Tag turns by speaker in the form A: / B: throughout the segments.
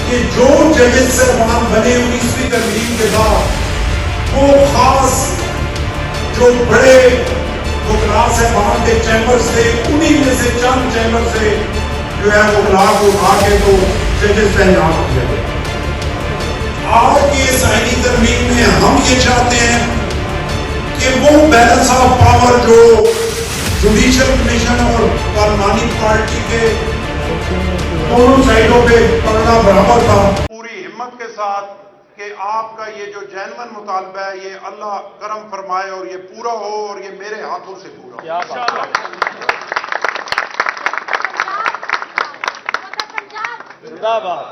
A: کہ جو ججز صاحبان بنے 19ویں ترمیم کے بعد وہ خاص جو بڑے وکلاء صاحبان کے چیمبرز تھے انہی میں سے چند چیمبر سے جو ہے وکلاء کو اٹھا کے تو ججز تعینات کیا گیا۔ آج کی اس آئینی ترمیم میں ہم یہ چاہتے ہیں کہ وہ بیلنس آف پاور جو جوڈیشل کمیشن اور پارلیمانی پارٹی کے دونوں سائڈوں پہ پڑنا برابر تھا،
B: پوری ہمت کے ساتھ کہ آپ کا یہ جو جینون مطالبہ ہے یہ اللہ کرم فرمائے اور یہ پورا ہو اور یہ میرے ہاتھوں سے پورا ہو۔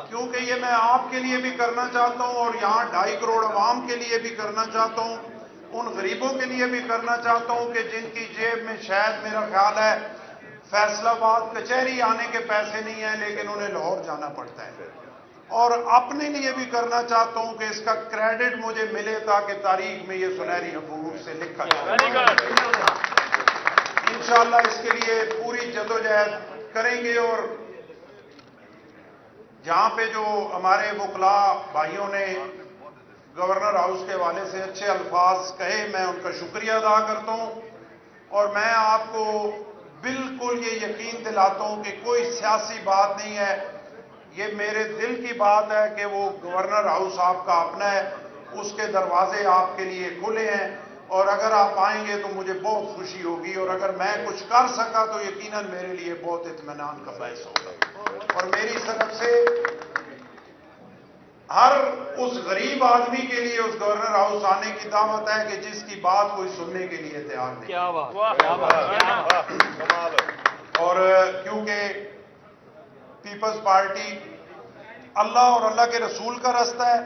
B: کیونکہ یہ میں آپ کے لیے بھی کرنا چاہتا ہوں اور یہاں 2.5 کروڑ عوام کے لیے بھی کرنا چاہتا ہوں، ان غریبوں کے لیے بھی کرنا چاہتا ہوں کہ جن کی جیب میں شاید میرا خیال ہے فیصلہ آباد کچہری آنے کے پیسے نہیں ہیں لیکن انہیں لاہور جانا پڑتا ہے، اور اپنے لیے بھی کرنا چاہتا ہوں کہ اس کا کریڈٹ مجھے ملے تاکہ تاریخ میں یہ سنہری حروف سے لکھا جائے۔ انشاءاللہ اس کے لیے پوری جدوجہد کریں گے، اور جہاں پہ جو ہمارے وکلاء بھائیوں نے گورنر ہاؤس کے حوالے سے اچھے الفاظ کہے میں ان کا شکریہ ادا کرتا ہوں، اور میں آپ کو بالکل یہ یقین دلاتا ہوں کہ کوئی سیاسی بات نہیں ہے، یہ میرے دل کی بات ہے کہ وہ گورنر ہاؤس آپ کا اپنا ہے، اس کے دروازے آپ کے لیے کھلے ہیں، اور اگر آپ آئیں گے تو مجھے بہت خوشی ہوگی، اور اگر میں کچھ کر سکا تو یقیناً میرے لیے بہت اطمینان کا باعث ہوگا، اور میری طرف سے ہر اس غریب آدمی کے لیے اس گورنر ہاؤس آنے کی دعوت ہے کہ جس کی بات کوئی سننے کے لیے تیار نہیں۔
C: کیا بات!
B: اور کیونکہ پیپلز پارٹی اللہ اور اللہ کے رسول کا راستہ ہے،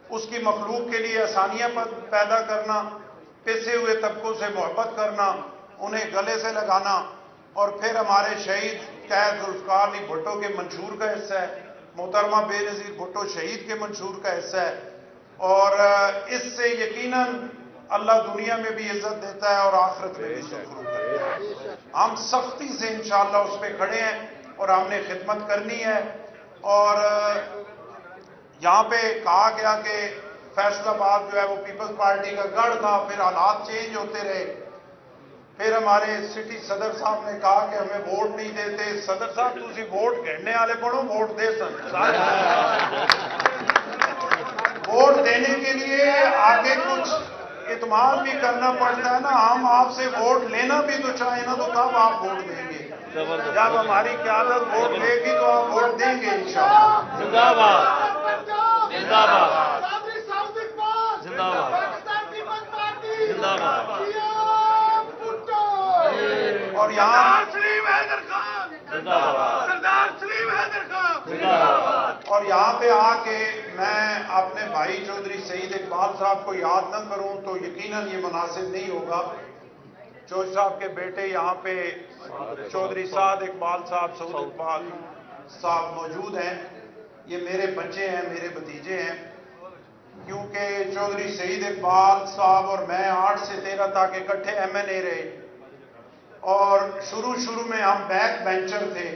B: اس کی مخلوق کے لیے آسانیاں پیدا کرنا، پسے ہوئے طبقوں سے محبت کرنا، انہیں گلے سے لگانا، اور پھر ہمارے شہید قائد ذوالفقار علی بھٹو کے منشور کا حصہ ہے، محترمہ بے نظیر بھٹو شہید کے منشور کا حصہ ہے، اور اس سے یقیناً اللہ دنیا میں بھی عزت دیتا ہے اور آخرت میں بھی سرخرو کرتا ہے۔ ہم سختی سے انشاءاللہ اس پہ کھڑے ہیں اور ہم نے خدمت کرنی ہے، اور یہاں پہ کہا گیا کہ فیصل آباد جو ہے وہ پیپلز پارٹی کا گڑھ تھا، پھر حالات چینج ہوتے رہے، پھر ہمارے سٹی صدر صاحب نے کہا کہ ہمیں ووٹ نہیں دیتے۔ صدر صاحب تسی ووٹ گھڑنے والے پڑھو، ووٹ دے سن ووٹ دینے کے لیے آگے کچھ اعتماد بھی کرنا پڑتا ہے نا، ہم آپ سے ووٹ لینا بھی تو چاہیں نا، تو کب آپ ووٹ دیں گے؟ جب ہماری قیادت ووٹ لے گی تو آپ ووٹ دیں گے انشاءاللہ۔
C: زندہ باد! زندہ باد! زندہ باد! زندہ باد!
B: اور یہاں اور یہاں پہ آ کے میں اپنے بھائی چودھری سعید اقبال صاحب کو یاد نہ کروں تو یقیناً یہ مناسب نہیں ہوگا۔ چودھری صاحب کے بیٹے یہاں پہ چودھری سعد اقبال صاحب، سعود اقبال صاحب موجود ہیں، یہ میرے بچے ہیں، میرے بھتیجے ہیں، کیونکہ چودھری سعید اقبال صاحب اور میں 8 سے 13 تک اکٹھے MNA رہے، اور شروع میں ہم بیک بینچر تھے،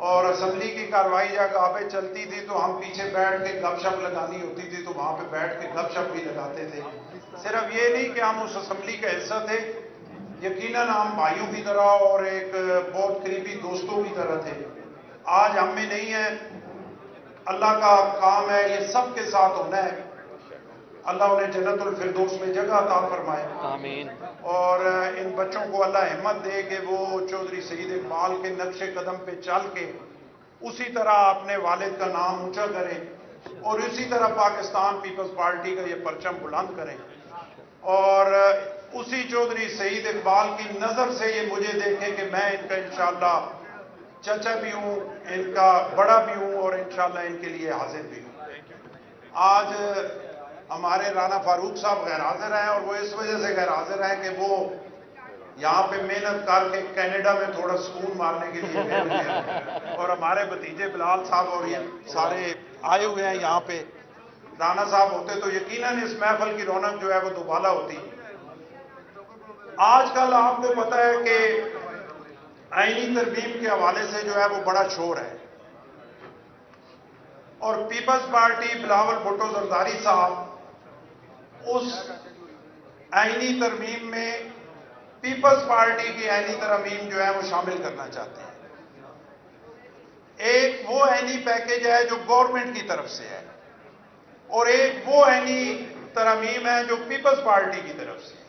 B: اور اسمبلی کی کارروائی جگہ پہ چلتی تھی تو ہم پیچھے بیٹھ کے گپ شپ لگانی ہوتی تھی تو وہاں پہ بیٹھ کے گپ شپ بھی لگاتے تھے۔ صرف یہ نہیں کہ ہم اس اسمبلی کا حصہ تھے، یقیناً ہم بھائیوں کی طرح اور ایک بہت قریبی دوستوں کی طرح تھے۔ آج ہم میں نہیں ہے، اللہ کا کام ہے، یہ سب کے ساتھ ہونا ہے، اللہ انہیں جنت الفردوس میں جگہ عطا فرمائے،
C: آمین۔
B: اور ان بچوں کو اللہ ہمت دے کہ وہ چودھری سعید اقبال کے نقش قدم پہ چل کے اسی طرح اپنے والد کا نام اونچا کریں، اور اسی طرح پاکستان پیپلز پارٹی کا یہ پرچم بلند کریں، اور اسی چودھری سعید اقبال کی نظر سے یہ مجھے دیکھیں کہ میں ان کا انشاءاللہ چچا بھی ہوں، ان کا بڑا بھی ہوں، اور انشاءاللہ ان کے لیے حاضر بھی ہوں۔ آج ہمارے رانا فاروق صاحب غیر حاضر ہیں، اور وہ اس وجہ سے غیر حاضر ہیں کہ وہ یہاں پہ محنت کر کے کینیڈا میں تھوڑا سکون مارنے کے لیے گئے ہوئے ہیں، اور ہمارے بھتیجے بلال صاحب اور یہ سارے آئے ہوئے ہیں یہاں پہ۔ رانا صاحب ہوتے تو یقیناً اس محفل کی رونق جو ہے وہ دوبالا ہوتی۔ آج کل آپ کو پتہ ہے کہ آئینی ترمیم کے حوالے سے جو ہے وہ بڑا شور ہے، اور پیپلز پارٹی بلاول بھٹو زرداری صاحب اس آئینی ترمیم میں پیپلز پارٹی کی آئینی ترمیم جو ہے وہ شامل کرنا چاہتے ہیں. ایک وہ آئینی پیکج ہے جو گورنمنٹ کی طرف سے ہے اور ایک وہ آئینی ترمیم ہے جو پیپلز پارٹی کی طرف سے ہے.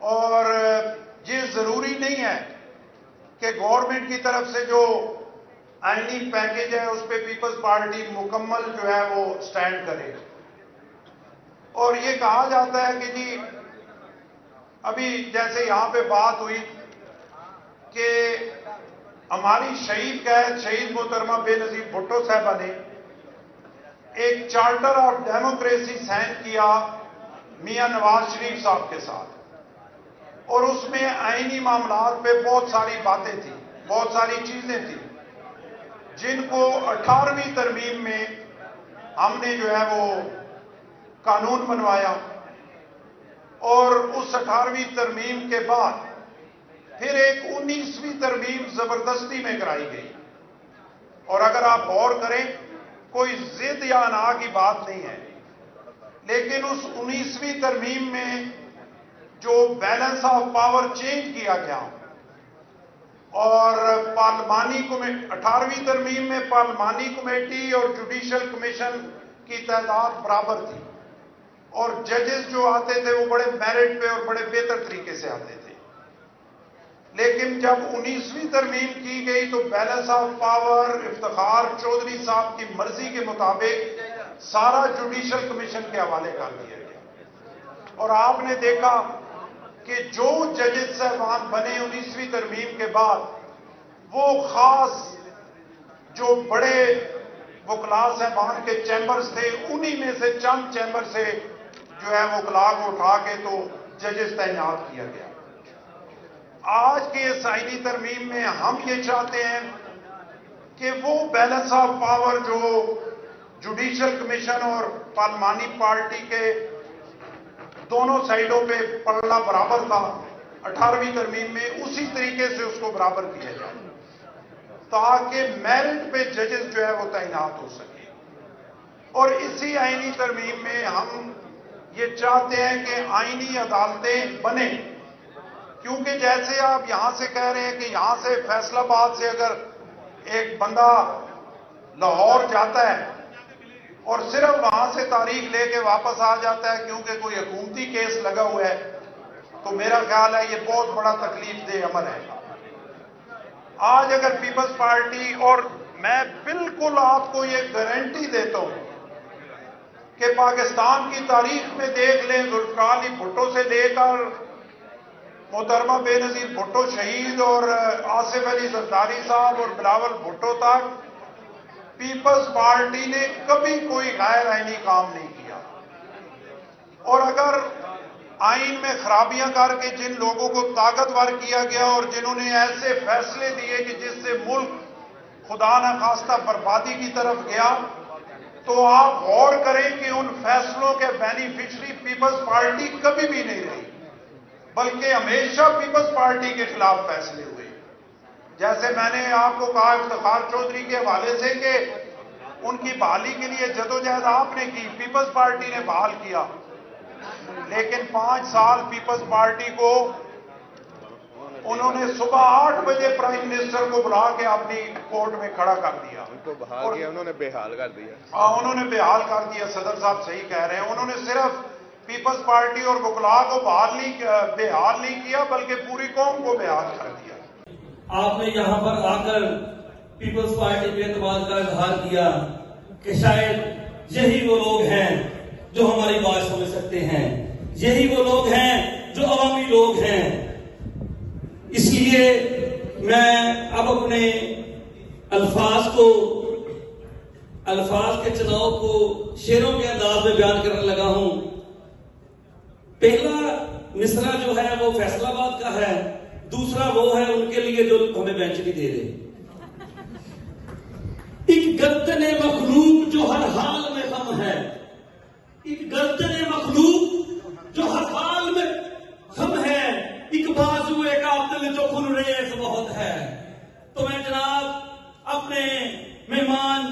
B: اور یہ ضروری نہیں ہے کہ گورنمنٹ کی طرف سے جو آئینی پیکج ہے اس پہ پیپلز پارٹی مکمل جو ہے وہ سٹینڈ کرے. اور یہ کہا جاتا ہے کہ جی ابھی جیسے یہاں پہ بات ہوئی کہ ہماری شہید قید شہید محترمہ بے نظیر بھٹو صاحبہ نے ایک چارٹر آف ڈیموکریسی سائن کیا میاں نواز شریف صاحب کے ساتھ، اور اس میں آئینی معاملات پہ بہت ساری باتیں تھیں، بہت ساری چیزیں تھیں جن کو 18ویں ترمیم میں ہم نے جو ہے وہ قانون بنوایا. اور اس 18ویں ترمیم کے بعد پھر ایک 19ویں ترمیم زبردستی میں کرائی گئی. اور اگر آپ غور کریں کوئی ضد یا انا کی بات نہیں ہے، لیکن اس 19ویں ترمیم میں جو بیلنس آف پاور چینج کیا گیا اور پارلیمانی 18ویں ترمیم میں پارلیمانی کمیٹی اور جوڈیشل کمیشن کی تعداد برابر تھی اور ججز جو آتے تھے وہ بڑے میرٹ پہ اور بڑے بہتر طریقے سے آتے تھے. لیکن جب 19ویں ترمیم کی گئی تو balance of power Iftikhar Chaudhry صاحب کی مرضی کے مطابق سارا جوڈیشل کمیشن کے حوالے کر دیا گیا. اور آپ نے دیکھا کہ جو ججز صاحبان بنے 19ویں ترمیم کے بعد وہ خاص جو بڑے وکلاء صاحبان کے چیمبرز تھے انہی میں سے چند چیمبر سے جو ہے وکلاء کو اٹھا کے تو ججز تعینات کیا گیا. آج کے اس آئینی ترمیم میں ہم یہ چاہتے ہیں کہ وہ بیلنس آف پاور جو جوڈیشل کمیشن اور پارلیمانی پارٹی کے دونوں سائڈوں پہ پلڑا برابر تھا 18ویں ترمیم میں، اسی طریقے سے اس کو برابر کیا جائے تاکہ میرٹ پہ ججز جو ہے وہ تعینات ہو سکے. اور اسی آئینی ترمیم میں ہم یہ چاہتے ہیں کہ آئینی عدالتیں بنیں، کیونکہ جیسے آپ یہاں سے کہہ رہے ہیں کہ یہاں سے فیصل آباد سے اگر ایک بندہ لاہور جاتا ہے اور صرف وہاں سے تاریخ لے کے واپس آ جاتا ہے کیونکہ کوئی حکومتی کیس لگا ہوا ہے، تو میرا خیال ہے یہ بہت بڑا تکلیف دہ عمل ہے. آج اگر پیپلز پارٹی، اور میں بالکل آپ کو یہ گارنٹی دیتا ہوں کہ پاکستان کی تاریخ میں دیکھ لیں ذوالفقار علی بھٹو سے لے کر محترمہ بے نظیر بھٹو شہید اور آصف علی زرداری صاحب اور بلاول بھٹو تک پیپلز پارٹی نے کبھی کوئی غیر آئینی کام نہیں کیا. اور اگر آئین میں خرابیاں کر کے جن لوگوں کو طاقتور کیا گیا اور جنہوں نے ایسے فیصلے دیے کہ جس سے ملک خدا نخواستہ بربادی کی طرف گیا، تو آپ غور کریں کہ ان فیصلوں کے بینیفیشری پیپلز پارٹی کبھی بھی نہیں رہی، بلکہ ہمیشہ پیپلز پارٹی کے خلاف فیصلے ہوئے. جیسے میں نے آپ کو کہا افتخار چودھری کے حوالے سے کہ ان کی بحالی کے لیے جدوجہد آپ نے کی، پیپلز پارٹی نے بحال کیا، لیکن 5 سال پیپلز پارٹی کو انہوں نے صبح 8 بجے پرائم منسٹر کو بلا کے اپنی کورٹ میں کھڑا کر دیا.
D: ان کو بحال کیا، انہوں نے بحال کر دیا.
B: انہوں نے بحال کر دیا. صدر صاحب صحیح کہہ رہے ہیں، انہوں نے صرف پیپلز پارٹی اور وکلاء کو بحال نہیں کیا بلکہ پوری قوم کو بحال کر دیا.
E: آپ نے یہاں پر آ کر پیپلز پارٹی پہ اعتماد کا اظہار کیا کہ شاید یہی وہ لوگ ہیں جو ہماری بات سمجھ سکتے ہیں، یہی وہ لوگ ہیں جو عوامی لوگ ہیں. اس لیے میں اب اپنے الفاظ کے چناؤ کو شعروں کے انداز میں بیان کرنے لگا ہوں. پہلا مصرع جو ہے وہ فیصل آباد کا ہے، دوسرا وہ ہے ان کے لیے جو ہمیں بینچ نہیں دے رہے. ایک گردن مخلوق جو ہر حال میں غم ہے، ایک گردن مخلوق جو ہر حال میں غم ہے، ایک بازو قاتل جو خون ریز بہت ہے. تو میں جناب اپنے مہمان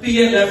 E: PLF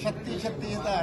E: 36,000।